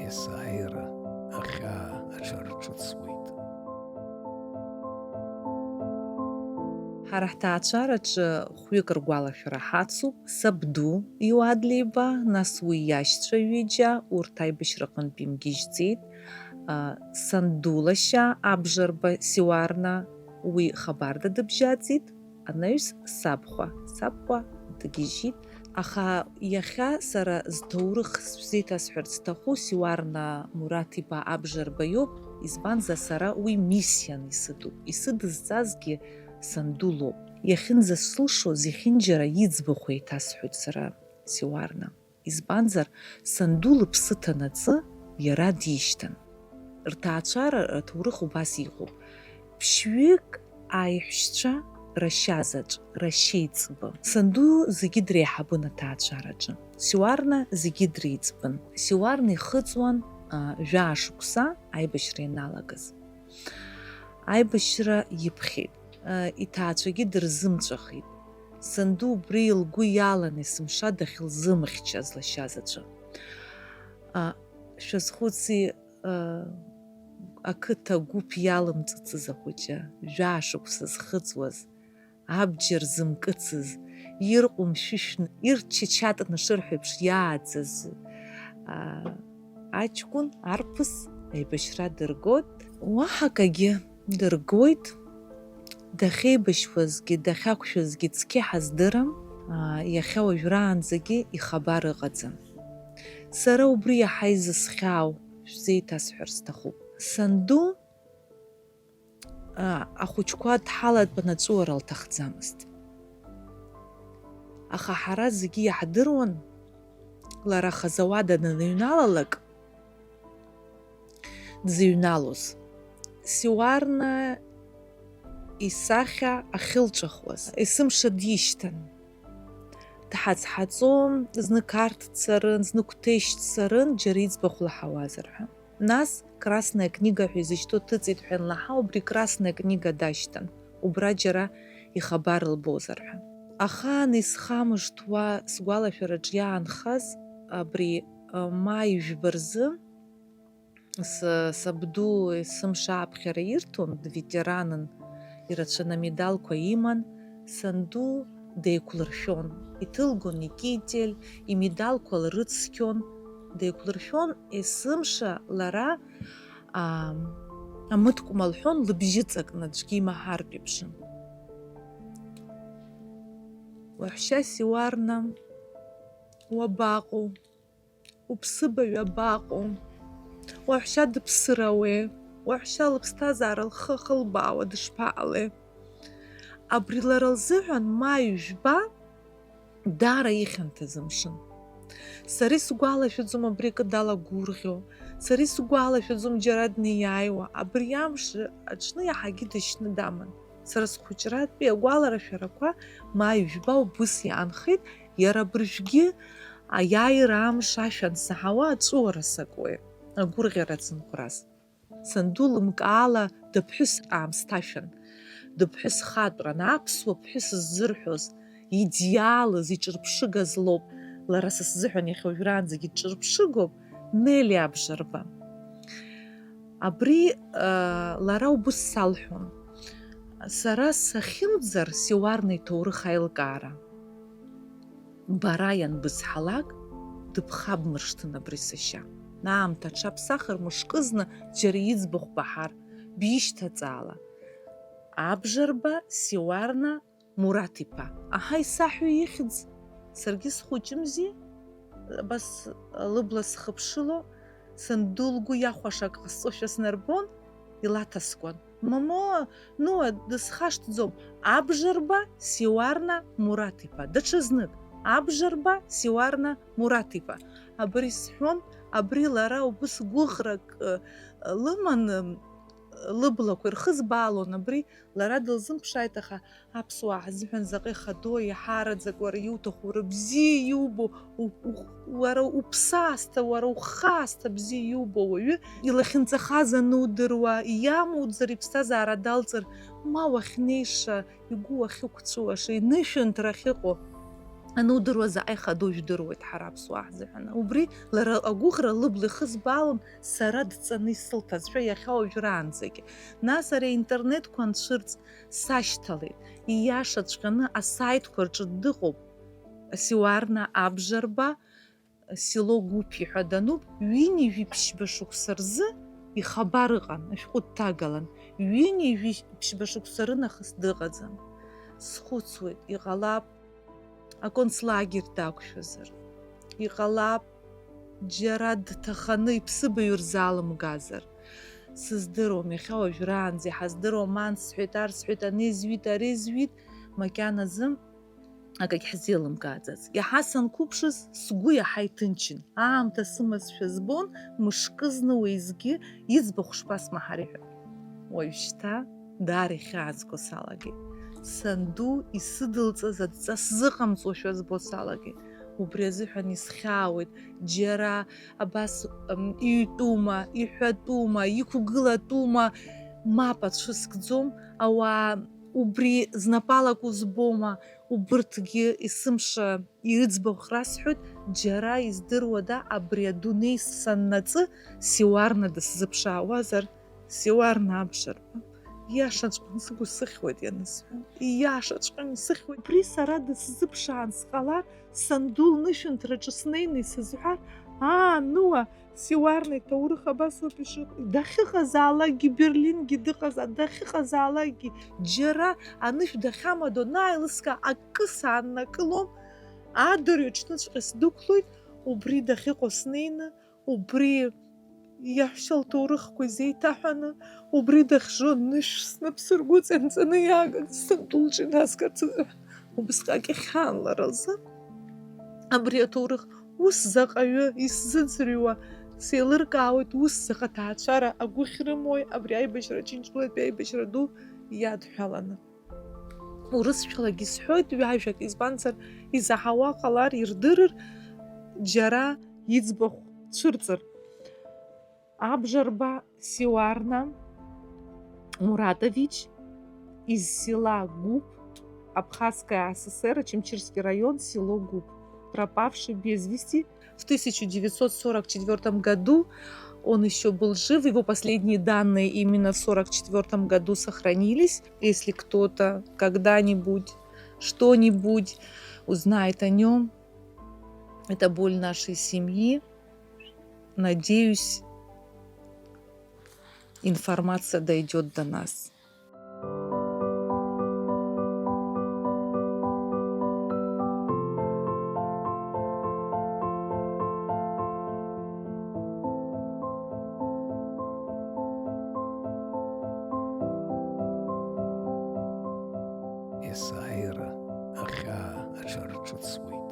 есааира ахьаа аҽарҿыцуеит. Ҳара ҳҭаацәараҿы хәҩык ргәалашәара ҳацуп, сабду Иуадлеиба, нас уи иашьцәа ҩыџьа, урҭ аибашьраҟынтә имгьежьӡеит. Санду лашьа абжарба Сиуарна уи хабарда дыбжьаӡит, анаҩс сабхәа дгьежьит. Аха иахьа сара зҭоурых сшәзеиҭасҳәарц сҭаху Сиуарна Мураҭ-иԥа абжарба иоуп, избанзар сара уи миссиан исыдуп. Исыдызҵазгьы Санду лоуп. Иахьынӡасылшоз иахьынџьара иӡбахә еиҭасҳәоит сара Сиуарна. Избанзар Санду лыԥсы ҭанаҵы иара дишьҭан. Рҭаацәара аҭоурых убас иҟоуп. Ԥшьҩык аиҳәшьцәа рашьазаҿ, рашьеиҵбы. Санду зегьы дреиҳабын аҭаацәараҿы. Сиуарна зегьы дреиҵбын. Сиуарна ихыҵуан жәашықәса аибашьра ианалагаз. Аибашьра иԥхьеит. Иҭаацәагьы дырзымҵәахит. Санду убри лгәы иалан есымша дахьылзымыхьчаз лашьазаҵәы. Шәазхәыци ақыҭа гәыԥ иалымҵыцыз ахәыҷы, жәашықәса зхыҵуаз, абџьар зымкыцыз, ирҟәымшәышәны, ирчачатны шырҳәеиԥш иааӡаз аҷкәын, арԥыс аибашьра дыргоит. Уаҳа акагьы дыргоит. Дахьеибашьуазгьы, дахьақәшәазгьы цқьа ҳаздырам, иахьа уажәраанӡагьы ихабар ыҟаӡам. Сара убри иаҳа изысхьаау шәзеиҭасҳәар сҭахуп. Санду ахәыҷқәа дҳалатәаны аҵәуара лҭахӡамызт. Аха ҳара зегьы иаҳдыруан, лара хазауада даныҩналалак дзыҩналоз. Сиуарна исахьа ахьылҿахуаз, есымша дишьҭан. Дҳаҵҳаҵо, зны Қарҭ дцарын, зны Қәҭешь дцарын, џьара иӡбахә лаҳауазар ҳәа. Нас Красная книга ҳәа изышьҭоу ҭыҵит ҳәа анлаҳа, убри Красная книга дашьҭан, убра џьара ихабар лбозар ҳәа. Ахаан исхамышҭуа сгәалашәараҿ иаанхаз абри маи жәба рзы сабду есымша аԥхьара ирҭон, дветеранын, ирацәаны амедалқәа иман, Санду деиқәлыршәон. Иҭылгон икитель, имедалқәа лрыцқьон, деиқәлыршәон, есымша лара амыткәма лҳәон, лыбжьы ҵакны аӡәгьы имаҳартә еиԥшын. Уаҳәшьа Сиуарна, уабаҟоу? Уԥсыбаҩ абаҟоу? Уаҳәшьа дыԥсырауеи? Уаҳәшьа лыԥсҭазаара лхы ахылбаауа дышԥаҟалеи? Абри лара лзыҳәан маи жәба даара ихьанҭаз амшын. Сара исгәалашәаӡом абри акы далагәырӷьо, сара исгәалашәаӡом џьара днеиааиуа, абри амш аҽны иаҳагьы дышьны даман. Сара схәыҷратәи агәаларшәарақәа маи жәба убыс иаанхеит, иара абыржәгьы аиааира амш ашә ансаҳауа аҵәуара сакуеит, агәырӷьара ацынхәрас. Санду лымкаала дыԥҳәыс аамсҭашәан, дыԥҳәыс хатәран, аԥсуа ԥҳәыс ззырҳәоз, идиалыз, иҿырԥшыгаз лоуп. Лара са сзыҳәан иахьа уажәраанӡагьы дҿырԥшыгоуп Нели абжарба. Абри лара убыс салҳәон. Сара сахьымӡар Сиуарна иҭоурых аилкаара. Бара ианбызҳалак, дыԥхабмыршҭын абри сашьа. Аамҭа аҽаԥсахыр мышкызны џьара иӡбахә баҳар, бишьҭаҵаала. Абжарба Сиуарна Мураҭ-иԥа. Аҳа, исаҳәо ихьӡ. Саргьы схәыҷымзи, абас лыбла схыԥшыло, Санду лгәы иахәаша ак ҟасҵошәа снарбон, илаҭаскуан. Мамо, дысхашҭӡом. Абжарба Сиуарна Мураҭ-иԥа. Даҽазнык. Абжарба Сиуарна Мураҭ-иԥа. Абри сҳәон, абри лара убыс гәыӷрак лыман, лыблақәа ирхызбаалон, абри лара дылзымԥшааит, аха аԥсуаа ҳзыҳәан заҟа ихадоу, иҳаараӡак, уара иуҭаху, уара бзиа иубо, уара уԥсаасҭа, уара ухаасҭа бзиа иубо ауаҩы илахьынҵахаз анудыруа, иамуӡар, иԥсҭазаара далҵыр, ма уахьнеиша, игәы уахьықәҵәуаша, инышәынҭра ахьыҟоу анудыруа заҟа ихадоу жәдыруеит ҳара аԥсуаа ҳзыҳәан. Убри лара агәыӷра лыбла ихызбаалон сара дҵаны исылҭазшәа иахьа уажәраанӡагьы. Нас ари аинтернетқәа анцәырҵ сашьҭалеит. Ииашаҵәҟьаны асаитқәа рҿы дыҟоуп Сиуарна Абжарба село Гәыԥ ҳәа дануп, ҩынҩажәи ԥшьба шықәса рзы ихабар ыҟан, ашәҟәы дҭагалан. Ҩынҩажәи ԥшьба шықәса рынахыс дыҟаӡам. Схәыцуеит, иҟалап аконцлагер дақәшәазар, иҟалап џьара дҭаханы иԥсыбаҩ рзалымгазар. Сыздыруам, иахьа уажәраанӡа иҳаздыруам, ан сҳәеит, ар сҳәеит, ани зҩит, ари зҩит, макьаназы акагь ҳзеилымкааӡац. Иаҳа санқәыԥшыз сгәы иаҳа иҭынчын. Аамҭа сымазшәа збон, мышкызны уеизгьы иӡбахә шԥасмаҳари ҳәа. Уажәшьҭа даара ихьаазго салагеит. Санду исыдылҵаз адҵа сзыҟамҵошәа збо салагеит. Убри азыҳәан исхьаауеит, џьара абас иҩтәума, иҳәатәума, иқәгылатәума, мап ацәыскӡом, ауаа убри знапалакәу збома, убырҭгьы есымша иыӡбахә расҳәоит, џьара издыруада абри адунеи саннаҵы Сиуарна дысзыԥшаауазар, Сиуарна Абжарба. Ииашаҵәҟьаны сгәы сыхьуеит ианысҳәа, ииашаҵәҟьаны исыхьуеит. Убри сара дысзыԥшаан сҟалар, санду лнышәынҭраҿы снеины исызҳәар, нуа Сиуарна иҭоурых абасоуп ишыҟоу. Дахьыҟазаалакгьы Берлингьы дыҟазаап, дахьыҟазаалакгьы џьара анышә дахьамадо нааилыска акы сааннакылом, адырҩаҽныҵәҟьа сдәықәлоит, убри дахьыҟоу снеины, убри иаҳәшьа лҭоурыхқәа изеиҭаҳәаны, убри дахьжу анышә снапсыргәыҵанҵаны иаагаз санду лҿынасгарц азыҳәан. Убысҟак ихьаан лара лзы абри аҭоурых ус заҟаҩы исзыӡырҩуа сеилыркаауеит, ус заҟа ҭаацәара агәыхь рымои абри аибашьра, Ачынҷбылатәи аибашьра ду иадҳәаланы. Урысшәалагьы исҳәоит ҩажәак, избанзар изаҳауа ҟалар ирдырыр, џьара иӡбахә цәырҵыр. Абжарба Сиуарна Муратович из села Губ, Абхазская ССР, Чемчирский район, село Губ, пропавший без вести. В 1944 году он еще был жив, его последние данные именно в 1944 году сохранились. Если кто-то когда-нибудь, что-нибудь узнает о нем, это боль нашей семьи. Надеюсь, информация дойдет до нас. Есааира ахьаа аҽарҿыцуеит.